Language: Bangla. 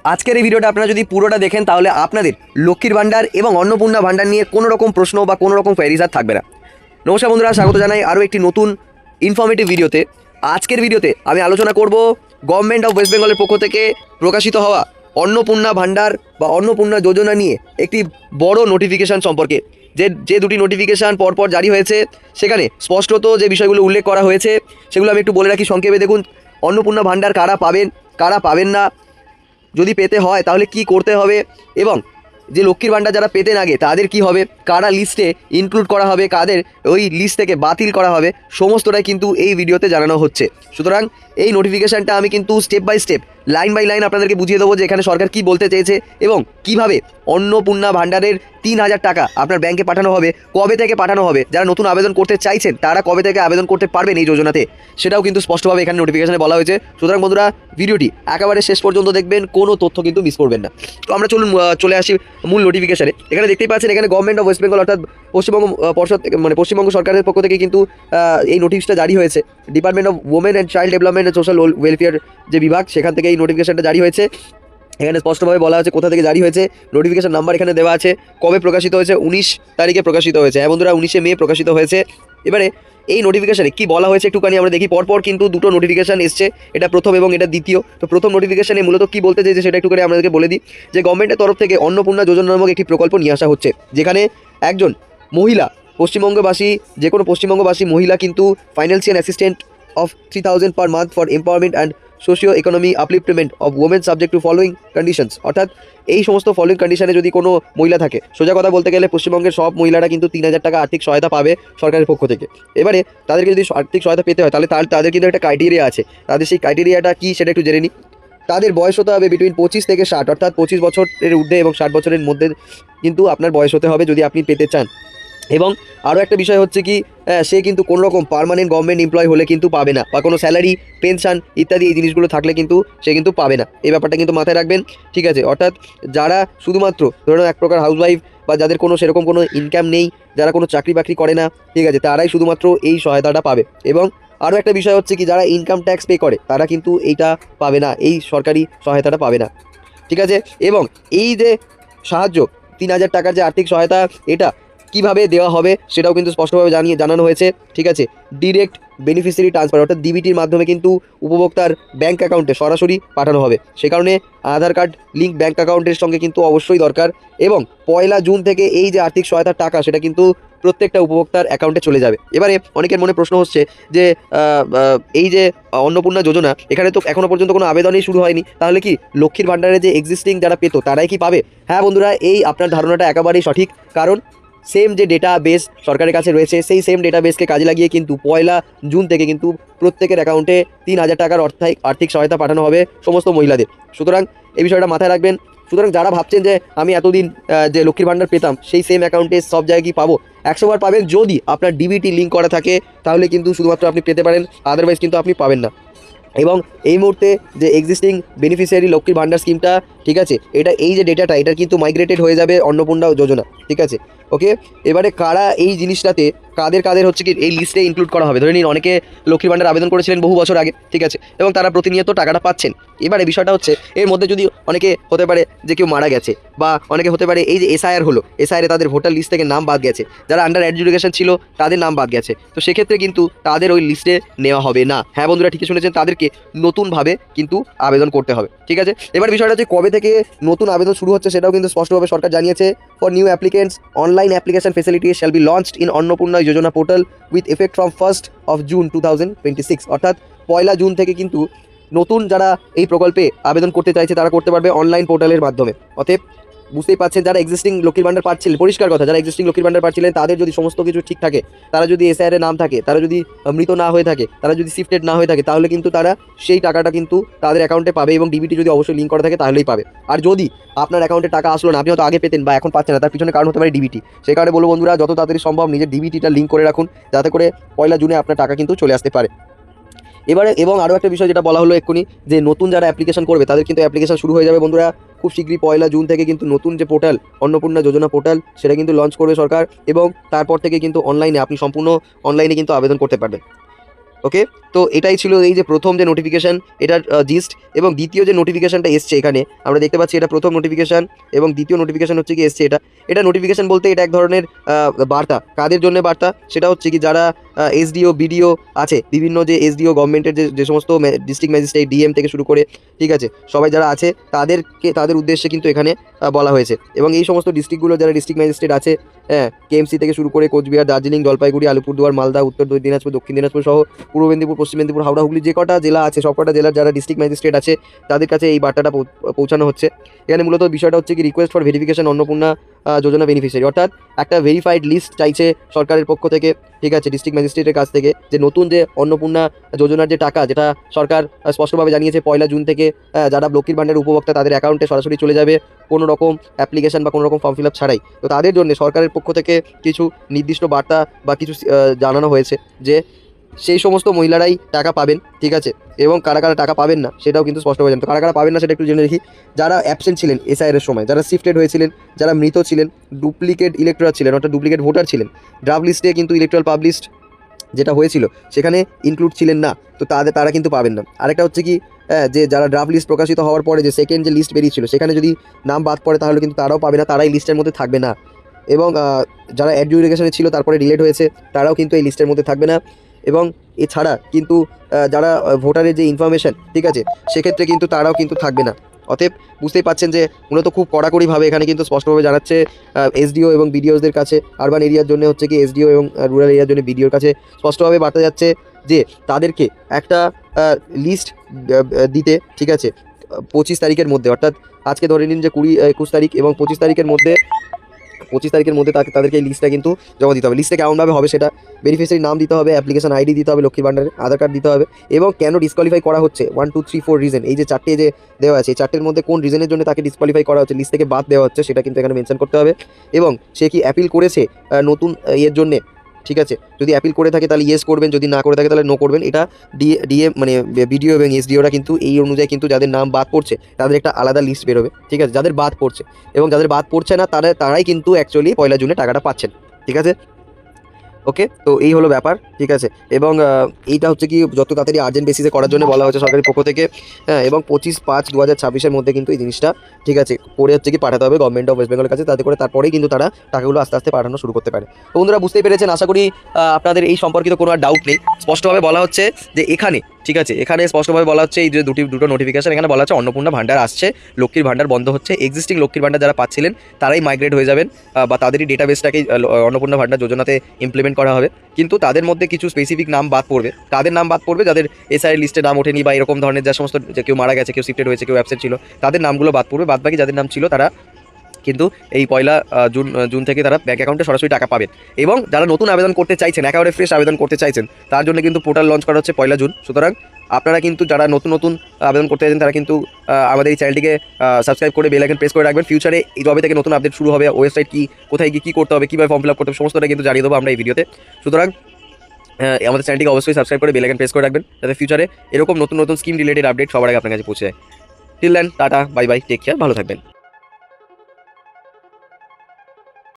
আজকের এই ভিডিওটা আপনারা যদি পুরোটা দেখেন তাহলে আপনাদের লক্ষ্মীর ভাণ্ডার এবং অন্নপূর্ণা ভাণ্ডার নিয়ে কোনো রকম প্রশ্ন বা কোনো রকম কোয়েরিজ আর থাকবে না। নমস্কার বন্ধুরা, স্বাগত জানাই আরও একটি নতুন ইনফরমেটিভ ভিডিওতে। আজকের ভিডিওতে আমি আলোচনা করব গভর্নমেন্ট অফ ওয়েস্ট বেঙ্গলের পক্ষ থেকে প্রকাশিত হওয়া অন্নপূর্ণা ভাণ্ডার বা অন্নপূর্ণা যোজনা নিয়ে একটি বড় নোটিফিকেশান সম্পর্কে। যে দুটি নোটিফিকেশান পরপর জারি হয়েছে সেখানে স্পষ্টত যে বিষয়গুলো উল্লেখ করা হয়েছে সেগুলো আমি একটু বলে রাখি সংক্ষেপে। দেখুন, অন্নপূর্ণা ভাণ্ডার কারা পাবেন, কারা পাবেন না, যদি পেতে হয় তাহলে কি করতে হবে, এবং যে লক্ষ্মীর ভাণ্ডার যারা পেতেন আগে তাদের কি হবে, কারা লিস্টে ইনক্লুড করা হবে, কাদের ওই লিস্ট থেকে বাতিল করা হবে, সমস্তটাই কিন্তু এই ভিডিওতে জানানো হচ্ছে। সুতরাং এই নোটিফিকেশানটা আমি কিন্তু step by step, line by line আপনাদেরকে বুঝিয়ে দেবো যে এখানে সরকার কি বলতে চেয়েছে এবং কিভাবে অন্নপূর্ণা ভাণ্ডারের ৩,০০০ টাকা আপনার ব্যাংকে পাঠানো হবে, কবে থেকে পাঠানো হবে, যারা নতুন আবেদন করতে চাইছেন তারা কবে থেকে আবেদন করতে পারবেন এই যোজনাতে, সেটাও কিন্তু স্পষ্টভাবে এখানে নোটিফিকেশানে বলা হয়েছে। সুতরাং বন্ধুরা, ভিডিওটি একেবারে শেষ পর্যন্ত দেখবেন, কোনো তথ্য কিন্তু মিস করবেন না। তো আমরা চলে আসি মূল নোটিফিকেশানে। এখানে দেখতেই পাচ্ছেন, এখানে গভর্নমেন্ট অফ ওয়েস্ট বেঙ্গল অর্থাৎ পশ্চিমবঙ্গ পর্ষদ পশ্চিমবঙ্গ সরকারের পক্ষ থেকে কিন্তু এই নোটিশটা জারি হয়েছে। Department of women and child development and social welfare যে বিভাগ, সেখান থেকে এই নোটিফিকেশানটা জারি হয়েছে। এখানে স্পষ্টভাবে বলা আছে কোথা থেকে জারি হয়েছে, নোটিফিকেশান নাম্বার এখানে দেওয়া আছে, কবে প্রকাশিত হয়েছে, 19 তারিখে প্রকাশিত হয়েছে। হ্যাঁ বন্ধুরা, 19শে মে প্রকাশিত হয়েছে। এবারে এই নোটিফিকেশানে কি বলা হয়েছে একটুখানি আমরা দেখি। পরপর কিন্তু দুটো নোটিফিকেশান এসছে, এটা প্রথম এবং এটা দ্বিতীয়। তো প্রথম নোটিফিকেশানে মূলত কি বলতে চাইছে সেটা একটুখানি আপনাদেরকে বলে দিই, যে গভর্নমেন্টের তরফ থেকে অন্নপূর্ণা যোজনা নামক একটি প্রকল্প নিয়ে আসা হচ্ছে, যেখানে একজন মহিলা পশ্চিমবঙ্গবাসী, যে কোনো পশ্চিমবঙ্গবাসী মহিলা কিন্তু financial assistant of 3,000 per month for empowerment and socio economy আপলিফটমেন্ট of women subject to following conditions. অর্থাৎ এই সমস্ত ফলোয়িং কন্ডিশনে যদি কোনো মহিলা থাকে, সোজা কথা বলতে গেলে পশ্চিমবঙ্গের সব মহিলারা কিন্তু 3,000 টাকা আর্থিক সহায়তা পাবে সরকারের পক্ষ থেকে। এবারে তাদেরকে যদি আর্থিক সহায়তা পেতে হয় তাহলে তাদের কিন্তু একটা ক্রাইটেরিয়া আছে। তাদের সেই ক্রাইটেরিয়াটা কী সেটা একটু জেনে নিই। তাদের বয়স হতে হবে বিটুইন 25 থেকে 60, অর্থাৎ 25 বছরের ঊর্ধ্বে এবং 60 বছরের মধ্যে কিন্তু আপনার বয়স হতে হবে যদি আপনি পেতে চান। এবং আরও একটা বিষয় হচ্ছে কি, সে কিন্তু কোনো রকম পার্মানেন্ট গভর্নমেন্ট এমপ্লয় হলে কিন্তু পাবে না, বা কোনো স্যালারি, পেনশন ইত্যাদি এই জিনিসগুলো থাকলে কিন্তু সে কিন্তু পাবে না। এই ব্যাপারটা কিন্তু মাথায় রাখবেন, ঠিক আছে? অর্থাৎ যারা শুধুমাত্র ধরুন এক প্রকার হাউসওয়াইফ, বা যাদের কোনো সেরকম কোনো ইনকাম নেই, যারা কোনো চাকরি বাকরি করে না, ঠিক আছে, তারাই শুধুমাত্র এই সহায়তাটা পাবে। এবং আরও একটা বিষয় হচ্ছে কি, যারা ইনকাম ট্যাক্স পে করে তারা কিন্তু এইটা পাবে না, এই সরকারি সহায়তাটা পাবে না, ঠিক আছে? এবং এই যে সাহায্য 3,000 টাকার যে আর্থিক সহায়তা, এটা কিভাবে দেওয়া হবে সেটাও কিন্তু স্পষ্টভাবে জানানো হয়েছে, ঠিক আছে? ডিরেক্ট বেনিফিশিয়ারি ট্রান্সফার অর্থাৎ ডিবিটির মাধ্যমে কিন্তু উপভোক্তার ব্যাঙ্ক অ্যাকাউন্টে সরাসরি পাঠানো হবে। সে কারণে আধার কার্ড লিঙ্ক ব্যাঙ্ক অ্যাকাউন্টের সঙ্গে কিন্তু অবশ্যই দরকার। এবং 1 জুন থেকে এই যে আর্থিক সহায়তার টাকা সেটা কিন্তু প্রত্যেকটা উপভোক্তার অ্যাকাউন্টে চলে যাবে। এবারে অনেকের মনে প্রশ্ন হচ্ছে যে এই যে অন্নপূর্ণা যোজনা, এখানে তো এখনও পর্যন্ত কোনো আবেদনই শুরু হয়নি, তাহলে কি লক্ষ্মীর ভাণ্ডারে যে এক্সিস্টিং যারা পেতো তারাই কি পাবে? হ্যাঁ বন্ধুরা, এই আপনার ধারণাটা একেবারেই সঠিক। কারণ সেম যে ডেটা বেস সরকারের কাছে রয়েছে, সেই সেম ডেটা বেসকে কাজে লাগিয়ে কিন্তু 1 জুন থেকে কিন্তু প্রত্যেকের অ্যাকাউন্টে 3,000 টাকার আর্থিক সহায়তা পাঠানো হবে সমস্ত মহিলাদের। সুতরাং এই বিষয়টা মাথায় রাখবেন। সুতরাং যারা ভাবছেন যে আমি এতদিন যে লক্ষ্মীর ভাণ্ডার পেতাম সেই সেম অ্যাকাউন্টে সব জায়গায় কি পাবো, 100 বার পাবেন। যদি আপনার ডিবিটি লিঙ্ক করা থাকে তাহলে কিন্তু শুধুমাত্র আপনি পেতে পারেন, আদারওয়াইজ কিন্তু আপনি পাবেন না। এবং এই মুহূর্তে যে এক্সিস্টিং বেনিফিশিয়ারি লক্ষ্মীর ভাণ্ডার স্কিমটা, ঠিক আছে, এটা এই যে ডেটাটা এটা কিন্তু মাইগ্রেটেড হয়ে যাবে অন্নপূর্ণা যোজনা, ঠিক আছে? ওকে, এবারে কারা এই জিনিসটাতে কাদের হচ্ছে কি এই লিস্টে ইনক্লুড করা হবে। ধরে নিন অনেকে লক্ষ্মীর ভাণ্ডার আবেদন করেছিলেন বহু বছর আগে, ঠিক আছে, এবং তারা প্রতিনিয়ত টাকাটা পাচ্ছেন। এবারে বিষয়টা হচ্ছে এর মধ্যে যদি অনেকে হতে পারে যে কেউ মারা গেছে, বা অনেকে হতে পারে এই যে এসআইআর হলো, এসআইআরে তাদের ভোটার লিস্ট থেকে নাম বাদ গেছে, যারা আন্ডার এডুকেশন ছিল তাদের নাম বাদ গেছে, তো সেক্ষেত্রে কিন্তু তাদের ওই লিস্টে নেওয়া হবে না। হ্যাঁ বন্ধুরা, ঠিকই শুনেছেন, তাদেরকে নতুনভাবে কিন্তু আবেদন করতে হবে, ঠিক আছে? এবার বিষয়টা হচ্ছে কবে থেকে নতুন আবেদন শুরু হচ্ছে সেটাও কিন্তু স্পষ্টভাবে সরকার জানিয়েছে। For new applicants online application facility shall be launched in Annapurna Yojana portal with effect from 1 June 2026। অর্থাৎ 1 জুন থেকে কিন্তু নতুন যারা এই প্রকল্পে আবেদন করতে চাইছে তারা করতে পারবে অনলাইন পোর্টালের মাধ্যমে। অতএব বুঝতেই পারছেন, যারা এক্সিস্টিং লক্ষ্মীর ভাণ্ডার পাচ্ছিলেন, পরিষ্কার কথা, যারা এক্সিস্টিং লক্ষ্মীর ভাণ্ডার পাচ্ছিলেন তাদের যদি সমস্ত কিছু ঠিক থাকে, তারা যদি এসআইআর নাম থাকে, তারা যদি মৃত না হয়ে থাকে, তারা যদি শিফটেড না হয়ে থাকে, তাহলে কিন্তু তারা সেই টাকাটা কিন্তু তাদের অ্যাকাউন্টে পাবে, এবং ডিবিটি যদি অবশ্যই লিঙ্ক করা থাকে তাহলেই পাবে। আর যদি আপনার অ্যাকাউন্টে টাকা আসলো না, আপনি হয়তো আগে পেতেন বা এখন পাচ্ছেন না, তার পিছনে কারণ হতে পারে ডিবিটি। সেই কারণে বলবো বন্ধুরা, যত তাড়াতাড়ি সম্ভব নিজের ডিবিটিটা লিঙ্ক করে রাখুন, যাতে করে 1 জুনে আপনার টাকা কিন্তু চলে আসতে পারে। এবারে এবং আরও একটা বিষয় যেটা বলা হলো এক্ষুনি, যে নতুন যারা অ্যাপ্লিকেশন করবে তাদের কিন্তু অ্যাপ্লিকেশন শুরু হয়ে যাবে বন্ধুরা খুব শীঘ্রই। 1 জুন থেকে কিন্তু নতুন যে পোর্টাল অন্নপূর্ণা যোজনা পোর্টাল সেটা কিন্তু লঞ্চ করবে সরকার, এবং তারপর থেকে কিন্তু অনলাইনে আপনি সম্পূর্ণ অনলাইনে কিন্তু আবেদন করতে পারবেন। ওকে, তো এটাই ছিল এই যে প্রথম যে নোটিফিকেশান এটার জিস্ট। এবং দ্বিতীয় যে নোটিফিকেশানটা এসছে এখানে আমরা দেখতে পাচ্ছি, এটা প্রথম নোটিফিকেশান এবং দ্বিতীয় নোটিফিকেশান হচ্ছে কি এসছে এটা নোটিফিকেশান বলতে এটা এক ধরনের বার্তা। কাদের জন্য বার্তা? সেটা হচ্ছে কি যারা এসডিও বিডিও আছে, বিভিন্ন যে এসডিও গভর্নমেন্টের যে সমস্ত ডিস্ট্রিক্ট ম্যাজিস্ট্রেট ডিএম থেকে শুরু করে, ঠিক আছে, সবাই যারা আছে তাদের উদ্দেশ্যে কিন্তু এখানে বলা হয়েছে। এবং এই সমস্ত ডিস্ট্রিক্টগুলো যারা ডিস্ট্রিক্ট ম্যাজিস্ট্রেট আছে, হ্যাঁ, কেএমসি থেকে শুরু করে কোচবিহার, দার্জিলিং, জলপাইগুড়ি, আলিপুরদুয়ার, মালদা, উত্তর দিনাজপুর, দক্ষিণ দিনাজপুর সহ পূর্ব মেদিনীপুর, পশ্চিম মেদিনীপুর, হাওড়া, হুগলি, যে কটা জেলা আছে সব কটা জেলার যারা ডিস্ট্রিক্ট ম্যাজিস্ট্রেট আছে তাদের কাছে এই বার্তাটা পৌঁছানো হচ্ছে। এখানে মূলত বিষয়টা হচ্ছে কি request for verification Annapurna Yojana beneficiary, অর্থাৎ একটা ভেরিফাইড লিস্ট চাইছে সরকারের পক্ষ থেকে, ঠিক আছে, ডিস্ট্রিক্ট ম্যাজিস্ট্রেটের কাছ থেকে, যে নতুন যে অন্নপূর্ণা যোজনার যে টাকা, যেটা সরকার স্পষ্টভাবে জানিয়েছে 1 জুন থেকে যারা লক্ষ্মীর ভাণ্ডারের উপভোক্তা তাদের অ্যাকাউন্টে সরাসরি চলে যাবে কোনো রকম অ্যাপ্লিকেশন বা কোনো রকম ফর্ম ফিল আপ ছাড়াই। তো তাদের জন্য সরকারের পক্ষ থেকে কিছু নির্দিষ্ট বার্তা বা কিছু জানানো হয়েছে যে সেই সমস্ত মহিলারাই টাকা পাবেন, ঠিক আছে, এবং কারা কারা টাকা পাবেন না সেটাও কিন্তু স্পষ্টভাবে জানতো। কারা কারা পাবেন না সেটা একটু জেনে দেখি। যারা অ্যাবসেন্ট ছিলেন এসআইআর এর সময়, যারা শিফটেড হয়েছিলেন, যারা মৃত ছিলেন, ডুপ্লিকেট ইলেক্টর ছিলেন অর্থাৎ ডুপ্লিকেট ভোটার ছিলেন, ড্রাফট লিস্টে কিন্তু ইলেকট্রাল পাবলিশড যেটা হয়েছিল সেখানে ইনক্লুড ছিলেন না, তো তারা কিন্তু পাবেন না। আরেকটা হচ্ছে কি যে যারা ড্রাফট লিস্ট প্রকাশিত হওয়ার পরে যে সেকেন্ড যে লিস্ট বেরিয়েছিল সেখানে যদি নাম বাদ পড়ে তাহলে কিন্তু তারাও পাবে না, তারা এই লিস্টের মধ্যে থাকবে না। এবং যারা অ্যাডজুডিকেশনে ছিল তারপরে ডিলেট হয়েছে তারাও কিন্তু এই লিস্টের মধ্যে থাকবে না। এবং এছাড়া কিন্তু যারা ভোটারের যে ইনফরমেশন, ঠিক আছে, সেক্ষেত্রে কিন্তু তারাও কিন্তু থাকবে না। অতএব বুঝতেই পাচ্ছেন যে মূলত খুব কড়াকড়িভাবে এখানে কিন্তু স্পষ্টভাবে জানাচ্ছে এসডিও এবং বিডিওদের কাছে, আরবান এরিয়ার জন্য হচ্ছে কি এসডিও এবং রুরাল এরিয়ার জন্য বিডিওর কাছে স্পষ্টভাবে বার্তা যাচ্ছে যে তাদেরকে একটা লিস্ট দিতে, ঠিক আছে, 25 তারিখের মধ্যে, অর্থাৎ আজকে ধরে নিন যে 21 তারিখ এবং 25 তারিখের মধ্যে তাদেরকে এই লিস্টটা কিন্তু জমা দিতে হবে। লিস্টে কেমনভাবে হবে সেটা, বেনিফিশিয়ারি নাম দিতে হবে, অ্যাপ্লিকেশন আইডি দিতে হবে লক্ষ্মীর ভাণ্ডারের, আধার কার্ড দিতে হবে, এবং কেন ডিসকোয়ালিফাই করা হচ্ছে 1 2 3 4 রিজন, এই যে 4টে যে দেওয়া আছে এই 4টের মধ্যে কোন রিজনের জন্য তাকে ডিসকোয়ালিফাই করা হচ্ছে, লিস্ট থেকে বাদ দেওয়া হচ্ছে সেটা কিন্তু এখানে মেনশন করতে হবে। এবং সে কি অ্যাপিল করেছে নতুন এর জন্যে, ঠিক আছে, যদি অ্যাপিল করে থাকে তাহলে ইয়েস করবেন, যদি না করে থাকে তাহলে নো করবেন। এটা ডিএম মানে বিডিও এবং এসডিওরা কিন্তু এই অনুযায়ী কিন্তু যাদের নাম বাদ পড়ছে তাদের একটা আলাদা লিস্ট বেরোবে, ঠিক আছে, যাদের বাদ পড়ছে, এবং যাদের বাদ পড়ছে না তারাই কিন্তু অ্যাকচুয়ালি 1 জুনে টাকাটা পাচ্ছেন, ঠিক আছে। ওকে, তো এই হলো ব্যাপার, ঠিক আছে। এবং এইটা হচ্ছে কি যত তাড়াতাড়ি আর্জেন্ট বেসিসে করার জন্য বলা হয়েছে সরকারের পক্ষ থেকে, হ্যাঁ, এবং 25/5/2026-এর মধ্যে কিন্তু এই জিনিসটা, ঠিক আছে, করে হচ্ছে কি পাঠাতে হবে গভর্নমেন্ট অফ ওয়েস্ট বেঙ্গলের কাছে, তাতে করে তারপরেই কিন্তু তারা টাকাগুলো আস্তে আস্তে পাঠানো শুরু করতে পারে। তো বন্ধুরা বুঝতেই পেরেছেন, আশা করি আপনাদের এই সম্পর্কিত কোনো আর ডাউট নেই। স্পষ্টভাবে বলা হচ্ছে যে এখানে, ঠিক আছে, এখানে স্পষ্টভাবে বলা হচ্ছে এই যে দুটো নোটিফিকেশন এখানে বলা হচ্ছে অন্নপূর্ণা ভাণ্ডার আসছে, লক্ষ্মীর ভাণ্ডার বন্ধ হচ্ছে, এক্সিস্টিং লক্ষ্মীর ভাণ্ডার যারা পাচ্ছিলেন তারাই মাইগ্রেট হয়ে যাবেন বা তাদেরই ডেটাবেসটাকে অন্নপূর্ণা ভাণ্ডার যোজনাতে ইমপ্লিমেন্ট করা হবে। কিন্তু তাদের মধ্যে কিছু স্পেসিফিক নাম বাদ পড়বে, তাদের নাম বাদ পড়বে যাদের এসআই লিস্টে নাম ওঠেনি বা এরকম ধরনের যা সমস্ত, যে কেউ মারা গেছে, কেউ শিফটেড হয়েছে, কেউ অ্যাবসেন্ট ছিল, তাদের নামগুলো বাদ পড়বে। বাদ বাকি যাদের নাম ছিল তারা কিন্তু এই 1 জুন থেকে তারা ব্যাঙ্ক অ্যাকাউন্টে সরাসরি টাকা পাবেন। এবং যারা নতুন আবেদন করতে চাইছেন, একেবারে ফ্রেশ আবেদন করতে চাইছেন, তার জন্য কিন্তু পোর্টাল লঞ্চ করা হচ্ছে 1 জুন। সুতরাং আপনারা কিন্তু যারা নতুন আবেদন করতে চাইছেন তারা কিন্তু আমাদের এই চ্যানেলটিকে সাবস্ক্রাইব করে বেল আইকন প্রেস করে রাখবেন। ফিউচারে এই জবে থেকে নতুন আপডেট শুরু হবে, ওয়েবসাইট কি, কোথায় গিয়ে কী করতে হবে, কীভাবে ফর্ম ফিল আপ করতে হবে, সমস্তটা কিন্তু জানিয়ে দেবো আমরা এই ভিডিওতে। সুতরাং আমাদের চ্যানেলটিকে অবশ্যই সাবস্ক্রাইব করে বেল আইকন প্রেস করে রাখবেন যাতে ফিউচারে এরকম নতুন স্কিম রিলেটেড আপডেট সবার আগে আপনার কাছে পৌঁছে যায়। Till then tata, bye bye, take care, ভালো থাকবেন।